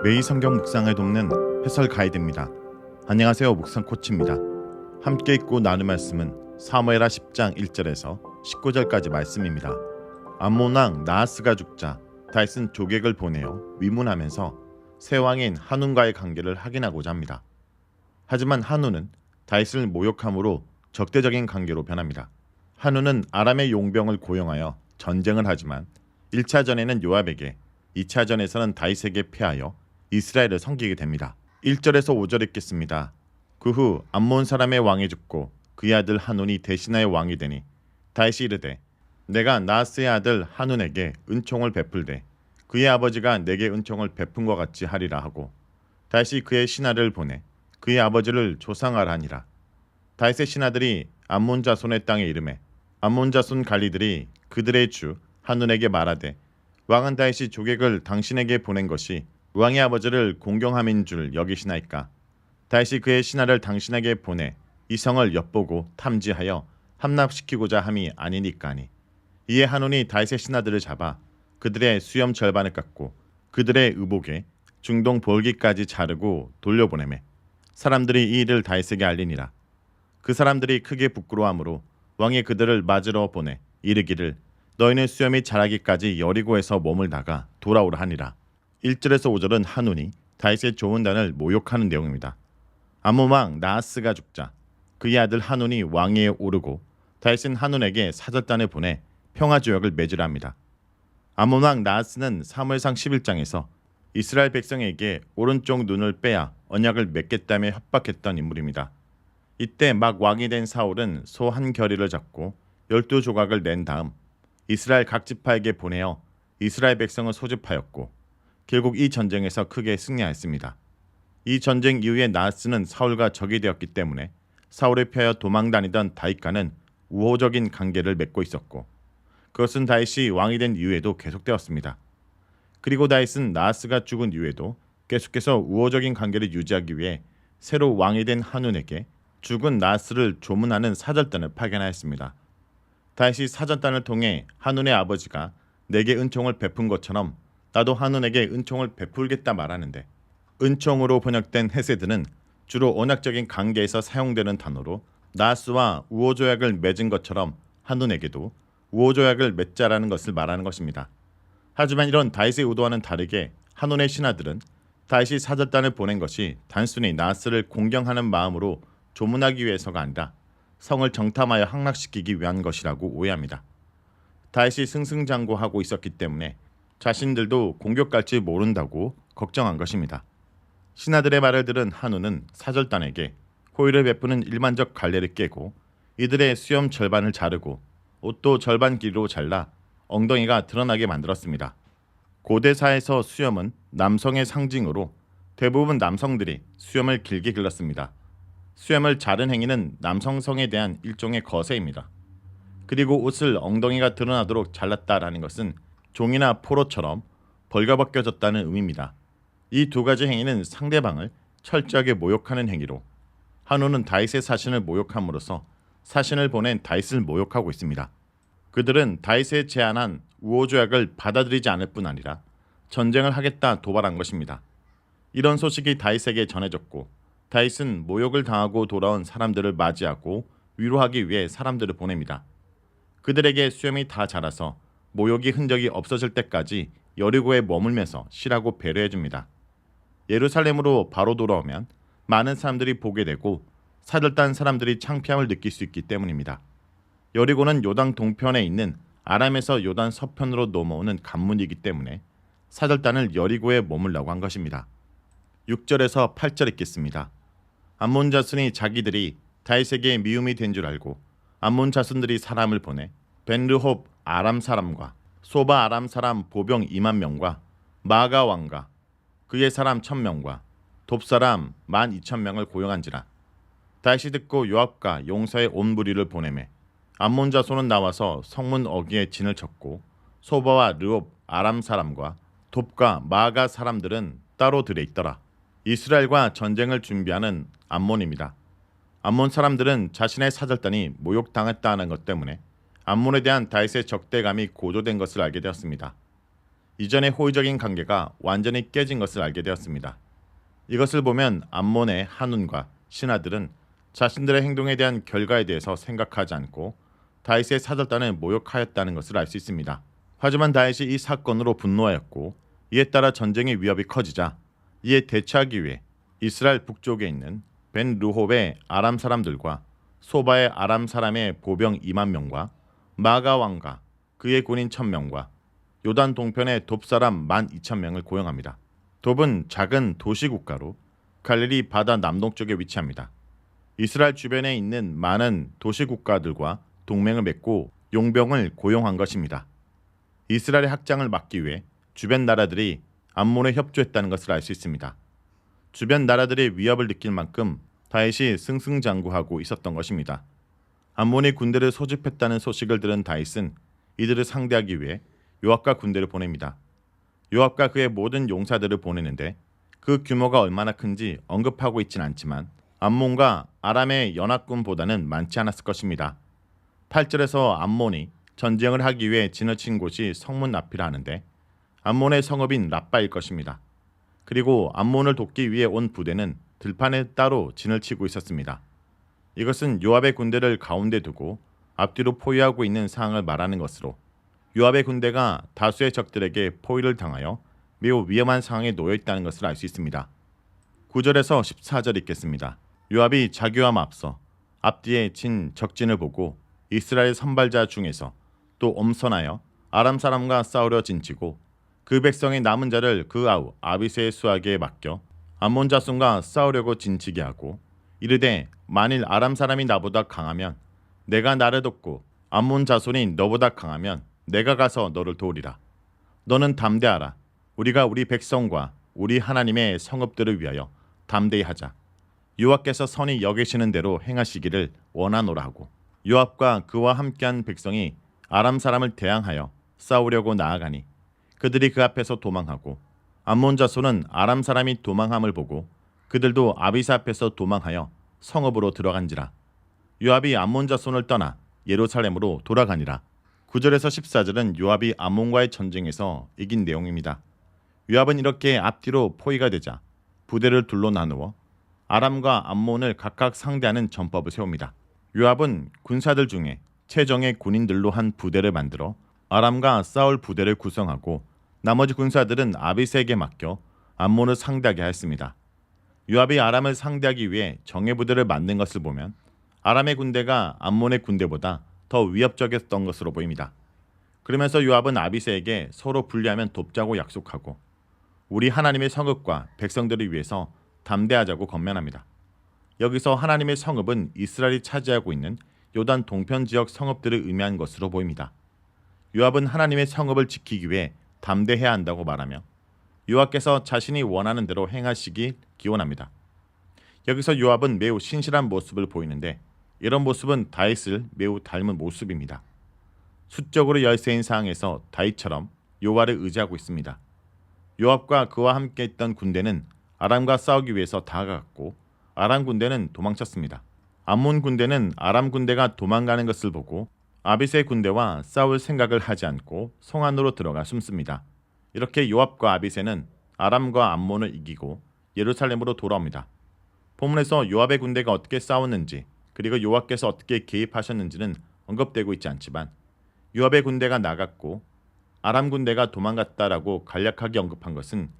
매일 성경 묵상을 돕는 해설 가이드입니다. 안녕하세요. 묵상 코치입니다. 함께 읽고 나눌 말씀은 사무엘하 10장 1절에서 19절까지 말씀입니다. 암몬 왕 나하스가 죽자 다윗은 조객을 보내어 위문하면서 새 왕인 한운과의 관계를 확인하고자 합니다. 하지만 한운은 다윗을 모욕함으로 적대적인 관계로 변합니다. 한운은 아람의 용병을 고용하여 전쟁을 하지만 1차전에는 요압에게, 2차전에서는 다윗에게 패하여 이스라엘을 섬기게 됩니다. 1절에서 5절 읽겠습니다. 그 후 암몬 사람의 왕이 죽고 그의 아들 한운이 대신하여 왕이 되니 다윗이 이르되 내가 나하스의 아들 한운에게 은총을 베풀되 그의 아버지가 내게 은총을 베푼 것 같이 하리라 하고 다윗이 그의 신하를 보내 그의 아버지를 조상하라 하니라. 다윗의 신하들이 암몬 자손의 땅에 이르매 암몬 자손 관리들이 그들의 주 한운에게 말하되 왕은 다윗이 조객을 당신에게 보낸 것이 왕의 아버지를 공경함인 줄 여기시나이까. 다윗이 그의 신하를 당신에게 보내 이 성을 엿보고 탐지하여 함납시키고자 함이 아니니까니. 이에 한운이 다윗의 신하들을 잡아 그들의 수염 절반을 깎고 그들의 의복에 중동 볼기까지 자르고 돌려보내매 사람들이 이 일을 다윗에게 알리니라. 그 사람들이 크게 부끄러워하므로 왕이 그들을 맞으러 보내 이르기를 너희는 수염이 자라기까지 여리고에서 머물다가 돌아오라 하니라. 1절에서 5절은 한운이 다윗의 좋은 단을 모욕하는 내용입니다. 암몬 왕 나하스가 죽자 그의 아들 한운이 왕위에 오르고 다윗은 한운에게 사절단을 보내 평화조약을 맺으라 합니다. 암몬 왕 나하스는 사무엘상 11장에서 이스라엘 백성에게 오른쪽 눈을 빼야 언약을 맺겠다며 협박했던 인물입니다. 이때 막 왕이 된 사울은 소 한 겨리를 잡고 12조각을 낸 다음 이스라엘 각 지파에게 보내어 이스라엘 백성을 소집하였고 결국 이 전쟁에서 크게 승리하였습니다. 이 전쟁 이후에 나하스는 사울과 적이 되었기 때문에 사울에 피하여 도망다니던 다윗과는 우호적인 관계를 맺고 있었고 그것은 다윗이 왕이 된 이후에도 계속되었습니다. 그리고 다윗은 나하스가 죽은 이후에도 계속해서 우호적인 관계를 유지하기 위해 새로 왕이 된 한운에게 죽은 나하스를 조문하는 사절단을 파견하였습니다. 다윗이 사절단을 통해 한운의 아버지가 내게 은총을 베푼 것처럼 나도 한운에게 은총을 베풀겠다 말하는데 은총으로 번역된 헤세드는 주로 언약적인 관계에서 사용되는 단어로 나하스와 우호조약을 맺은 것처럼 한운에게도 우호조약을 맺자라는 것을 말하는 것입니다. 하지만 이런 다윗의 의도와는 다르게 한운의 신하들은 다윗이 사절단을 보낸 것이 단순히 나하스를 공경하는 마음으로 조문하기 위해서가 아니라 성을 정탐하여 함락시키기 위한 것이라고 오해합니다. 다윗이 승승장구하고 있었기 때문에 자신들도 공격갈지 모른다고 걱정한 것입니다. 신하들의 말을 들은 한운은 사절단에게 호의를 베푸는 일반적 관례를 깨고 이들의 수염 절반을 자르고 옷도 절반 길이로 잘라 엉덩이가 드러나게 만들었습니다. 고대사에서 수염은 남성의 상징으로 대부분 남성들이 수염을 길게 길렀습니다. 수염을 자른 행위는 남성성에 대한 일종의 거세입니다. 그리고 옷을 엉덩이가 드러나도록 잘랐다라는 것은 종이나 포로처럼 벌거벗겨졌다는 의미입니다. 이 두 가지 행위는 상대방을 철저하게 모욕하는 행위로 한운은 다윗의 사신을 모욕함으로써 사신을 보낸 다윗을 모욕하고 있습니다. 그들은 다윗의 제안한 우호조약을 받아들이지 않을 뿐 아니라 전쟁을 하겠다 도발한 것입니다. 이런 소식이 다윗에게 전해졌고 다윗은 모욕을 당하고 돌아온 사람들을 맞이하고 위로하기 위해 사람들을 보냅니다. 그들에게 수염이 다 자라서 모욕이 흔적이 없어질 때까지 여리고에 머물면서 쉬라고 배려해줍니다. 예루살렘으로 바로 돌아오면 많은 사람들이 보게 되고 사절단 사람들이 창피함을 느낄 수 있기 때문입니다. 여리고는 요단 동편에 있는 아람에서 요단 서편으로 넘어오는 관문이기 때문에 사절단을 여리고에 머물라고 한 것입니다. 6절에서 8절 읽겠습니다. 암몬 자손이 자기들이 다윗에게 미움이 된 줄 알고 암몬 자손들이 사람을 보내 벤르홉 아람 사람과 소바 아람 사람 보병 2만 명과 마가 왕과 그의 사람 1,000명과 돕 사람 12,000명을 고용한지라. 다윗이 듣고 요압과 용사의 온 무리를 보내매 암몬 자손은 나와서 성문 어귀에 진을 쳤고 소바와 르홉 아람 사람과 돕과 마가 사람들은 따로 들에 있더라. 이스라엘과 전쟁을 준비하는 암몬입니다. 암몬 사람들은 자신의 사절단이 모욕당했다는 것 때문에 암몬에 대한 다윗의 적대감이 고조된 것을 알게 되었습니다. 이전의 호의적인 관계가 완전히 깨진 것을 알게 되었습니다. 이것을 보면 암몬의 한운과 신하들은 자신들의 행동에 대한 결과에 대해서 생각하지 않고 다윗의 사절단을 모욕하였다는 것을 알 수 있습니다. 하지만 다윗이 이 사건으로 분노하였고 이에 따라 전쟁의 위협이 커지자 이에 대처하기 위해 이스라엘 북쪽에 있는 벤 르홉의 아람 사람들과 소바의 아람 사람의 보병 2만 명과 마가 왕과 그의 군인 1,000명과 요단 동편의 돕 사람 12,000명을 고용합니다. 돕은 작은 도시 국가로 갈릴리 바다 남동쪽에 위치합니다. 이스라엘 주변에 있는 많은 도시 국가들과 동맹을 맺고 용병을 고용한 것입니다. 이스라엘의 확장을 막기 위해 주변 나라들이 암몬에 협조했다는 것을 알 수 있습니다. 주변 나라들의 위협을 느낄 만큼 다윗이 승승장구하고 있었던 것입니다. 암몬이 군대를 소집했다는 소식을 들은 다윗은 이들을 상대하기 위해 요압과 군대를 보냅니다. 요압과 그의 모든 용사들을 보내는데 그 규모가 얼마나 큰지 언급하고 있지는 않지만 암몬과 아람의 연합군보다는 많지 않았을 것입니다. 8절에서 암몬이 전쟁을 하기 위해 진을 친 곳이 성문 앞이라 하는데 암몬의 성읍인 랍바일 것입니다. 그리고 암몬을 돕기 위해 온 부대는 들판에 따로 진을 치고 있었습니다. 이것은 요압의 군대를 가운데 두고 앞뒤로 포위하고 있는 상황을 말하는 것으로 요압의 군대가 다수의 적들에게 포위를 당하여 매우 위험한 상황에 놓여 있다는 것을 알 수 있습니다. 9절에서 14절 읽겠습니다. 요압이 자기와 앞서 앞뒤에 진 적진을 보고 이스라엘 선발자 중에서 또 엄선하여 아람 사람과 싸우려 진치고 그 백성의 남은 자를 그 아우 아비새의 수하게에 맡겨 암몬 자손과 싸우려고 진치게 하고 이르되 만일 아람 사람이 나보다 강하면 내가 나를 돕고 암몬 자손이 너보다 강하면 내가 가서 너를 도우리라. 너는 담대하라. 우리가 우리 백성과 우리 하나님의 성읍들을 위하여 담대히 하자. 여호와께서 선히 여기시는 대로 행하시기를 원하노라 하고 요압과 그와 함께한 백성이 아람 사람을 대항하여 싸우려고 나아가니 그들이 그 앞에서 도망하고 암몬 자손은 아람 사람이 도망함을 보고 그들도 아비새 앞에서 도망하여 성읍으로 들어간지라. 요압이 암몬 자손을 떠나 예루살렘으로 돌아가니라. 9절에서 14절은 요압이 암몬과의 전쟁에서 이긴 내용입니다. 요압은 이렇게 앞뒤로 포위가 되자 부대를 둘로 나누어 아람과 암몬을 각각 상대하는 전법을 세웁니다. 요압은 군사들 중에 최정예 군인들로 한 부대를 만들어 아람과 싸울 부대를 구성하고 나머지 군사들은 아비새에게 맡겨 암몬을 상대하게 하였습니다. 요압이 아람을 상대하기 위해 정예 부대를 만든 것을 보면 아람의 군대가 암몬의 군대보다 더 위협적이었던 것으로 보입니다. 그러면서 요압은 아비새에게 서로 분리하면 돕자고 약속하고 우리 하나님의 성읍과 백성들을 위해서 담대하자고 건면합니다. 여기서 하나님의 성읍은 이스라엘이 차지하고 있는 요단 동편 지역 성읍들을 의미한 것으로 보입니다. 요압은 하나님의 성읍을 지키기 위해 담대해야 한다고 말하며 여호와께서 자신이 원하는 대로 행하시기 기원합니다. 여기서 요압은 매우 신실한 모습을 보이는데 이런 모습은 다윗을 매우 닮은 모습입니다. 수적으로 열세인 상황에서 다윗처럼 여호와를 의지하고 있습니다. 요압과 그와 함께 있던 군대는 아람과 싸우기 위해서 다가갔고 아람 군대는 도망쳤습니다. 암몬 군대는 아람 군대가 도망가는 것을 보고 아비새 군대와 싸울 생각을 하지 않고 성 안으로 들어가 숨습니다. 이렇게 요압과 아비새는 아람과 암몬을 이기고 예루살렘으로 돌아옵니다. 본문에서 요압의 군대가 어떻게 싸웠는지 그리고 여호와께서 어떻게 개입하셨는지는 언급되고 있지 않지만 요압의 군대가 나갔고 아람 군대가 도망갔다라고 간략하게 언급한 것은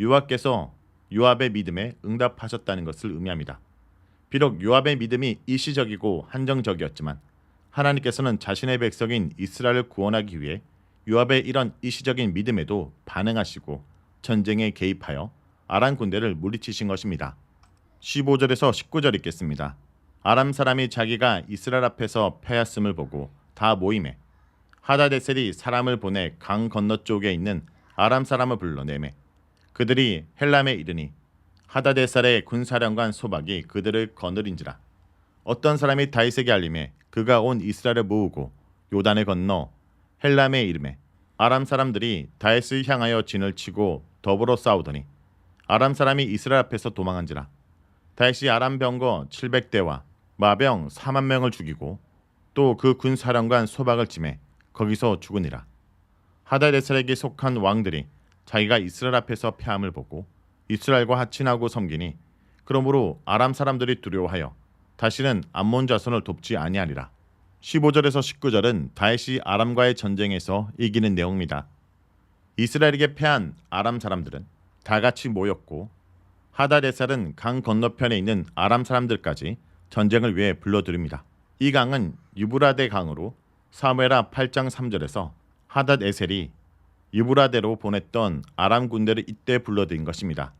여호와께서 요압의 믿음에 응답하셨다는 것을 의미합니다. 비록 요압의 믿음이 일시적이고 한정적이었지만 하나님께서는 자신의 백성인 이스라엘을 구원하기 위해 요압의 이런 일시적인 믿음에도 반응하시고 전쟁에 개입하여 아람 군대를 물리치신 것입니다. 15절에서 19절 읽겠습니다. 아람 사람이 자기가 이스라엘 앞에서 패하였음을 보고 다 모임에 하다데셀이 사람을 보내 강 건너쪽에 있는 아람 사람을 불러내매 그들이 헬람에 이르니 하다데셀의 군사령관 소박이 그들을 거느린지라. 어떤 사람이 다윗에게 알림해 그가 온 이스라엘을 모으고 요단을 건너 헬람에 이르매 아람 사람들이 다윗을 향하여 진을 치고 더불어 싸우더니 아람 사람이 이스라엘 앞에서 도망한지라. 다윗이 아람 병거 700대와 마병 4만 명을 죽이고 또 그 군사령관 소박을 찜해 거기서 죽으니라. 하다데셀에게 속한 왕들이 자기가 이스라엘 앞에서 패함을 보고 이스라엘과 하친하고 섬기니 그러므로 아람 사람들이 두려워하여 다시는 암몬 자손을 돕지 아니하리라. 15절에서 19절은 다윗이 아람과의 전쟁에서 이기는 내용입니다. 이스라엘에게 패한 아람 사람들은 다 같이 모였고 하다데셀은 강 건너편에 있는 아람 사람들까지 전쟁을 위해 불러들입니다. 이 강은 유브라데 강으로 사무엘하 8장 3절에서 하닷에셀이 유브라데로 보냈던 아람 군대를 이때 불러들인 것입니다.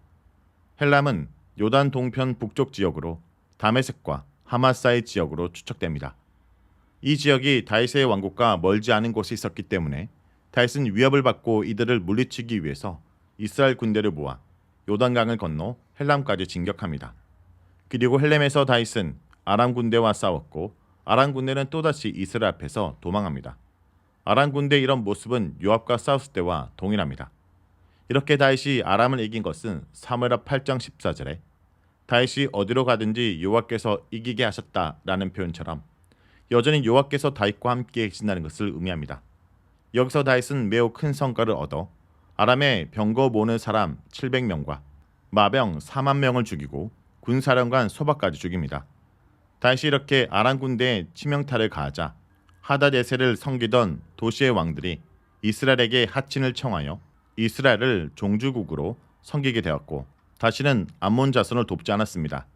헬람은 요단 동편 북쪽 지역으로 다메섹과 하마사의 지역으로 추측됩니다. 이 지역이 다윗의 왕국과 멀지 않은 곳에 있었기 때문에 다윗은 위협을 받고 이들을 물리치기 위해서 이스라엘 군대를 모아 요단강을 건너 헬람까지 진격합니다. 그리고 헬람에서 다윗은 아람 군대와 싸웠고 아람 군대는 또다시 이스라엘 앞에서 도망합니다. 아람 군대의 이런 모습은 요압과 싸웠을 때와 동일합니다. 이렇게 다윗이 아람을 이긴 것은 사무엘하 8장 14절에 다윗이 어디로 가든지 여호와께서 이기게 하셨다라는 표현처럼 여전히 여호와께서 다윗과 함께 계신다는 것을 의미합니다. 여기서 다윗은 매우 큰 성과를 얻어 아람의 병거 모는 사람 700명과 마병 4만 명을 죽이고 군사령관 소박까지 죽입니다. 다윗이 이렇게 아람 군대에 치명타를 가하자 하닷에셀을 섬기던 도시의 왕들이 이스라엘에게 하친을 청하여 이스라엘을 종주국으로 섬기게 되었고 다시는 암몬 자손을 돕지 않았습니다.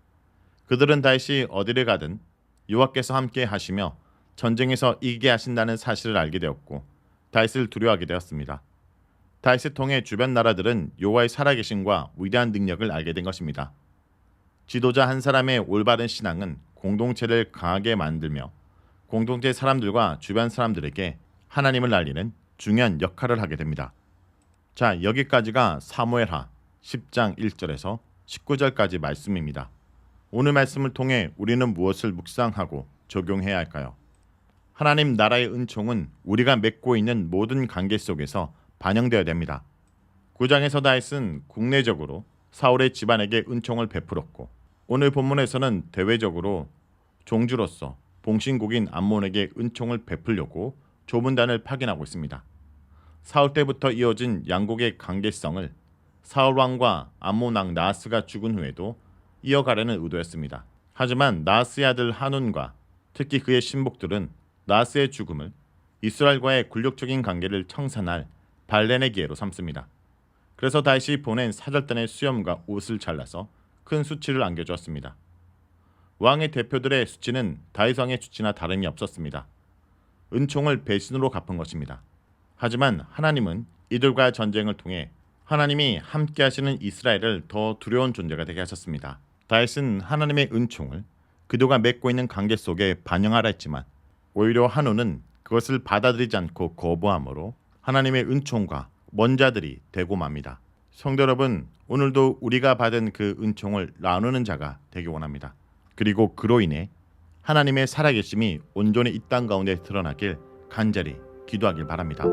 그들은 다윗이 어디를 가든 여호와께서 함께 하시며 전쟁에서 이기게 하신다는 사실을 알게 되었고 다윗을 두려워하게 되었습니다. 다윗을 통해 주변 나라들은 여호와의 살아계심과 위대한 능력을 알게 된 것입니다. 지도자 한 사람의 올바른 신앙은 공동체를 강하게 만들며 공동체 사람들과 주변 사람들에게 하나님을 알리는 중요한 역할을 하게 됩니다. 자, 여기까지가 사무엘하 10장 1절에서 19절까지 말씀입니다. 오늘 말씀을 통해 우리는 무엇을 묵상하고 적용해야 할까요? 하나님 나라의 은총은 우리가 맺고 있는 모든 관계 속에서 반영되어야 됩니다. 9장에서 다윗은 국내적으로 사울의 집안에게 은총을 베풀었고 오늘 본문에서는 대외적으로 종주로서 봉신국인 암몬에게 은총을 베풀려고 조문단을 파견하고 있습니다. 사울 때부터 이어진 양국의 관계성을 사울 왕과 암몬 왕 나하스가 죽은 후에도 이어가려는 의도였습니다. 하지만 나하스의 아들 하눈과 특히 그의 신복들은 나하스의 죽음을 이스라엘과의 굴욕적인 관계를 청산할 발렌의 기회로 삼습니다. 그래서 다윗이 보낸 사절단의 수염과 옷을 잘라서 큰 수치를 안겨주었습니다. 왕의 대표들의 수치는 다윗 왕의 수치나 다름이 없었습니다. 은총을 배신으로 갚은 것입니다. 하지만 하나님은 이들과의 전쟁을 통해 하나님이 함께 하시는 이스라엘을 더 두려운 존재가 되게 하셨습니다. 다윗은 하나님의 은총을 그들과 맺고 있는 관계 속에 반영하라 했지만 오히려 한우는 그것을 받아들이지 않고 거부함으로 하나님의 은총과 먼 자들이 되고 맙니다. 성도 여러분, 오늘도 우리가 받은 그 은총을 나누는 자가 되기 원합니다. 그리고 그로 인해 하나님의 살아계심이 온전히 이 땅 가운데 드러나길 간절히 기도하길 바랍니다.